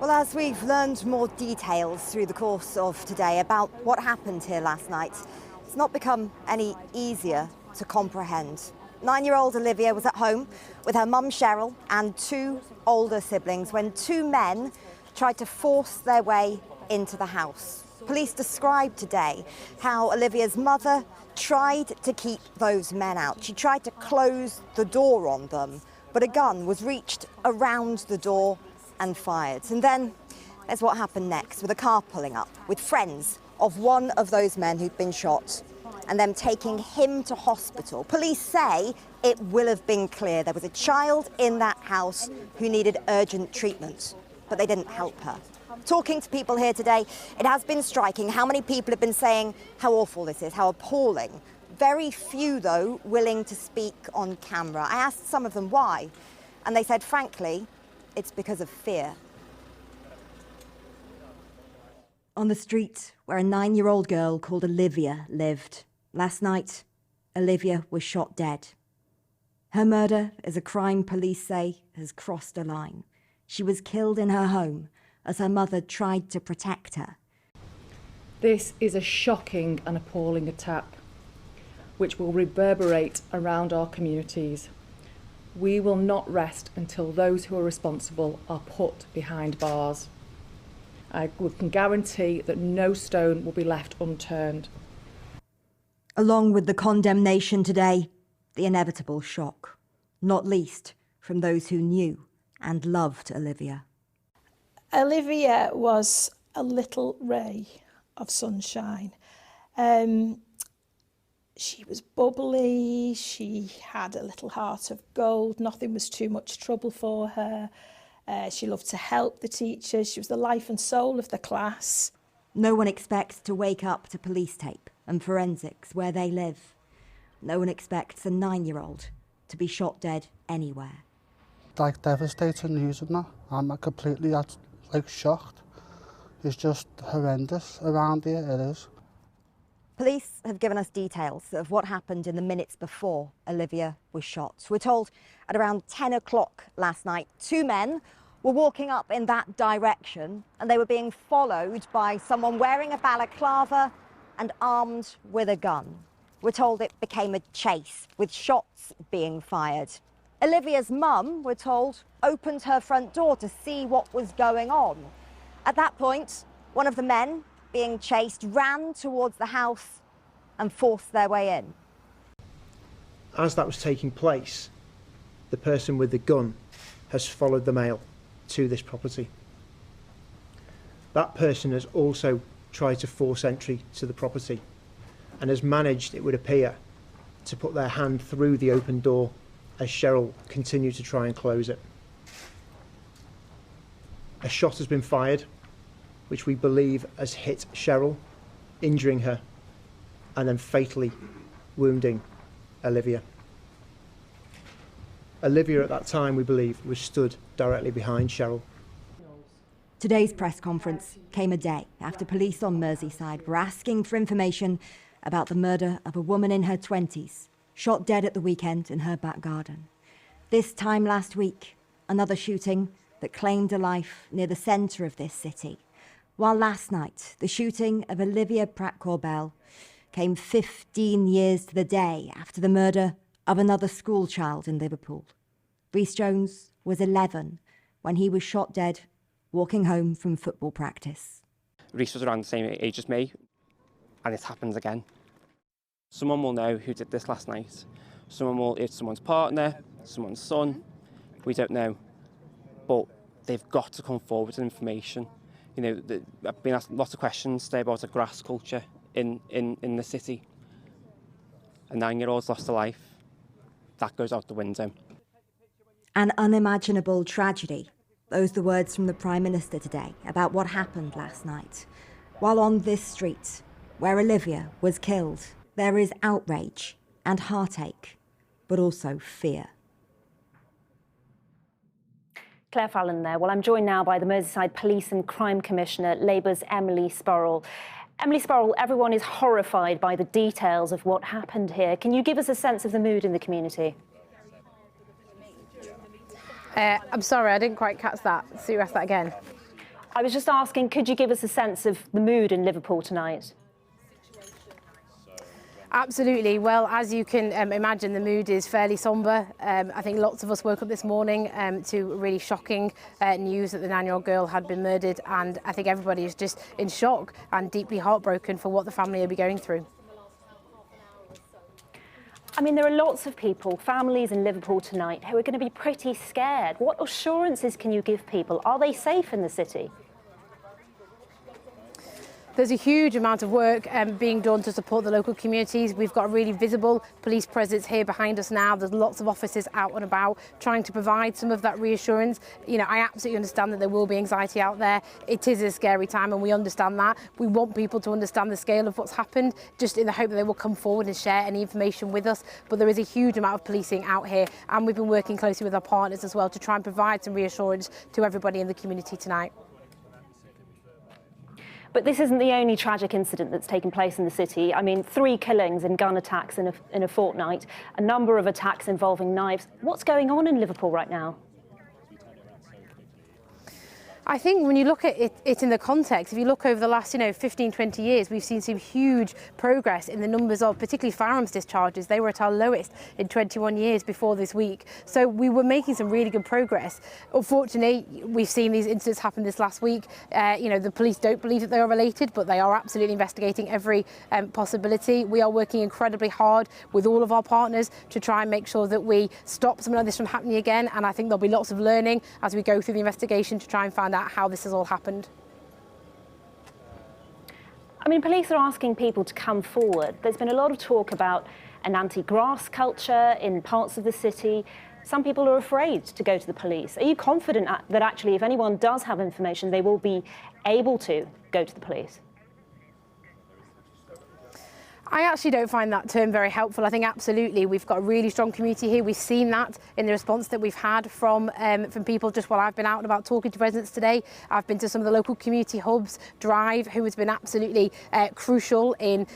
Well, as we've learned more details through the course of today about what happened here last night, it's not become any easier to comprehend. 9-year-old Olivia was at home with her mum Cheryl and 2 older siblings when 2 men tried to force their way into the house. Police described today how Olivia's mother tried to keep those men out. She tried to close the door on them, but a gun was reached around the door and fired. And then there's what happened next, with a car pulling up with friends of one of those men who'd been shot and them taking him to hospital. Police say it will have been clear there was a child in that house who needed urgent treatment, but they didn't help her. Talking to people here today, it has been striking how many people have been saying how awful this is, how appalling. Very few, though, willing to speak on camera. I asked some of them why, and they said, frankly, it's because of fear. On the street where a 9-year-old girl called Olivia lived, last night, Olivia was shot dead. Her murder is a crime police say has crossed a line. She was killed in her home as her mother tried to protect her. This is a shocking and appalling attack, which will reverberate around our communities. We will not rest until those who are responsible are put behind bars. I can guarantee that no stone will be left unturned. Along with the condemnation today, the inevitable shock, not least from those who knew and loved Olivia. Olivia was a little ray of sunshine. She was bubbly, she had a little heart of gold, nothing was too much trouble for her. She loved to help the teachers, she was the life and soul of the class. No one expects to wake up to police tape and forensics where they live. No one expects a 9-year-old to be shot dead anywhere. Like devastating news, isn't it? I'm completely shocked. It's just horrendous around here, it is. Police have given us details of what happened in the minutes before Olivia was shot. We're told at around 10 o'clock last night, 2 men were walking up in that direction and they were being followed by someone wearing a balaclava and armed with a gun. We're told it became a chase with shots being fired. Olivia's mum, we're told, opened her front door to see what was going on. At that point, one of the men being chased ran towards the house and forced their way in. As that was taking place, the person with the gun has followed the male to this property. That person has also tried to force entry to the property and has managed, it would appear, to put their hand through the open door as Cheryl continued to try and close it. A shot has been fired, which we believe has hit Cheryl, injuring her, and then fatally wounding Olivia. Olivia at that time, we believe, was stood directly behind Cheryl. Today's press conference came a day after police on Merseyside were asking for information about the murder of a woman in her 20s, shot dead at the weekend in her back garden. This time last week, another shooting that claimed a life near the centre of this city. While last night, the shooting of Olivia Pratt-Korbel came 15 years to the day after the murder of another school child in Liverpool. Rhys Jones was 11 when he was shot dead walking home from football practice. Rhys was around the same age as me, and it happens again. Someone will know who did this last night. It's someone's partner, someone's son, we don't know. But they've got to come forward with information. You know, I've been asked lots of questions today about a grass culture in the city. A 9-year-old's lost a life. That goes out the window. An unimaginable tragedy. Those are the words from the Prime Minister today about what happened last night. While on this street, where Olivia was killed, there is outrage and heartache, but also fear. Claire Fallon there. Well, I'm joined now by the Merseyside Police and Crime Commissioner, Labour's Emily Sporrell. Emily Sporrell, everyone is horrified by the details of what happened here. Can you give us a sense of the mood in the community? I'm sorry, I didn't quite catch that. So you asked that again. I was just asking, could you give us a sense of the mood in Liverpool tonight? Absolutely. Well, as you can imagine, the mood is fairly sombre. I think lots of us woke up this morning to really shocking news that the 9-year-old girl had been murdered, and I think everybody is just in shock and deeply heartbroken for what the family will be going through. I mean, there are lots of people, families in Liverpool tonight, who are going to be pretty scared. What assurances can you give people? Are they safe in the city? There's a huge amount of work being done to support the local communities. We've got a really visible police presence here behind us now. There's lots of officers out and about trying to provide some of that reassurance. You know, I absolutely understand that there will be anxiety out there. It is a scary time and we understand that. We want people to understand the scale of what's happened, just in the hope that they will come forward and share any information with us. But there is a huge amount of policing out here, and we've been working closely with our partners as well to try and provide some reassurance to everybody in the community tonight. But this isn't the only tragic incident that's taken place in the city. I mean, 3 killings and gun attacks in a fortnight, a number of attacks involving knives. What's going on in Liverpool right now? I think when you look at it in the context, if you look over the last 15, 20 years, we've seen some huge progress in the numbers of particularly firearms discharges. They were at our lowest in 21 years before this week. So we were making some really good progress. Unfortunately, we've seen these incidents happen this last week. The police don't believe that they are related, but they are absolutely investigating every possibility. We are working incredibly hard with all of our partners to try and make sure that we stop something like this from happening again. And I think there'll be lots of learning as we go through the investigation to try and find out how this has all happened. I mean, police are asking people to come forward. There's been a lot of talk about an anti-grass culture in parts of the city. Some people are afraid to go to the police. Are you confident that actually, if anyone does have information, they will be able to go to the police? I actually don't find that term very helpful. I think absolutely we've got a really strong community here. We've seen that in the response that we've had from people just while I've been out and about talking to residents today. I've been to some of the local community hubs, Drive, who has been absolutely crucial in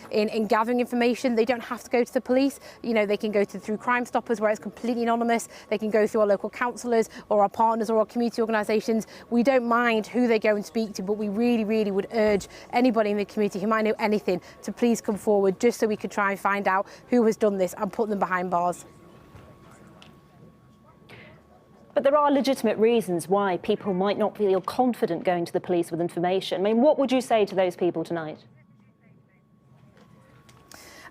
gathering information. They don't have to go to the police. They can go through Crime Stoppers where it's completely anonymous. They can go through our local councillors or our partners or our community organisations. We don't mind who they go and speak to, but we really, really would urge anybody in the community who might know anything to please come forward, just so we could try and find out who has done this and put them behind bars. But there are legitimate reasons why people might not feel confident going to the police with information. I mean, what would you say to those people tonight?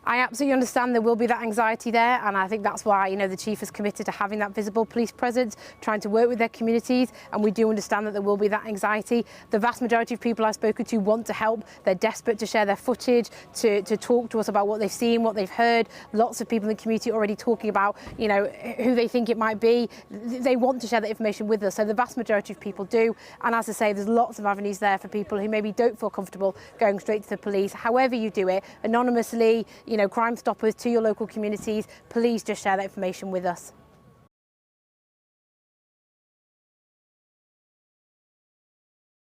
I absolutely understand there will be that anxiety there, and I think that's why the Chief is committed to having that visible police presence, trying to work with their communities, and we do understand that there will be that anxiety. The vast majority of people I've spoken to want to help. They're desperate to share their footage, to talk to us about what they've seen, what they've heard. Lots of people in the community already talking about who they think it might be. They want to share that information with us, so the vast majority of people do. And as I say, there's lots of avenues there for people who maybe don't feel comfortable going straight to the police. However you do it, anonymously, Crime Stoppers, to your local communities, please just share that information with us.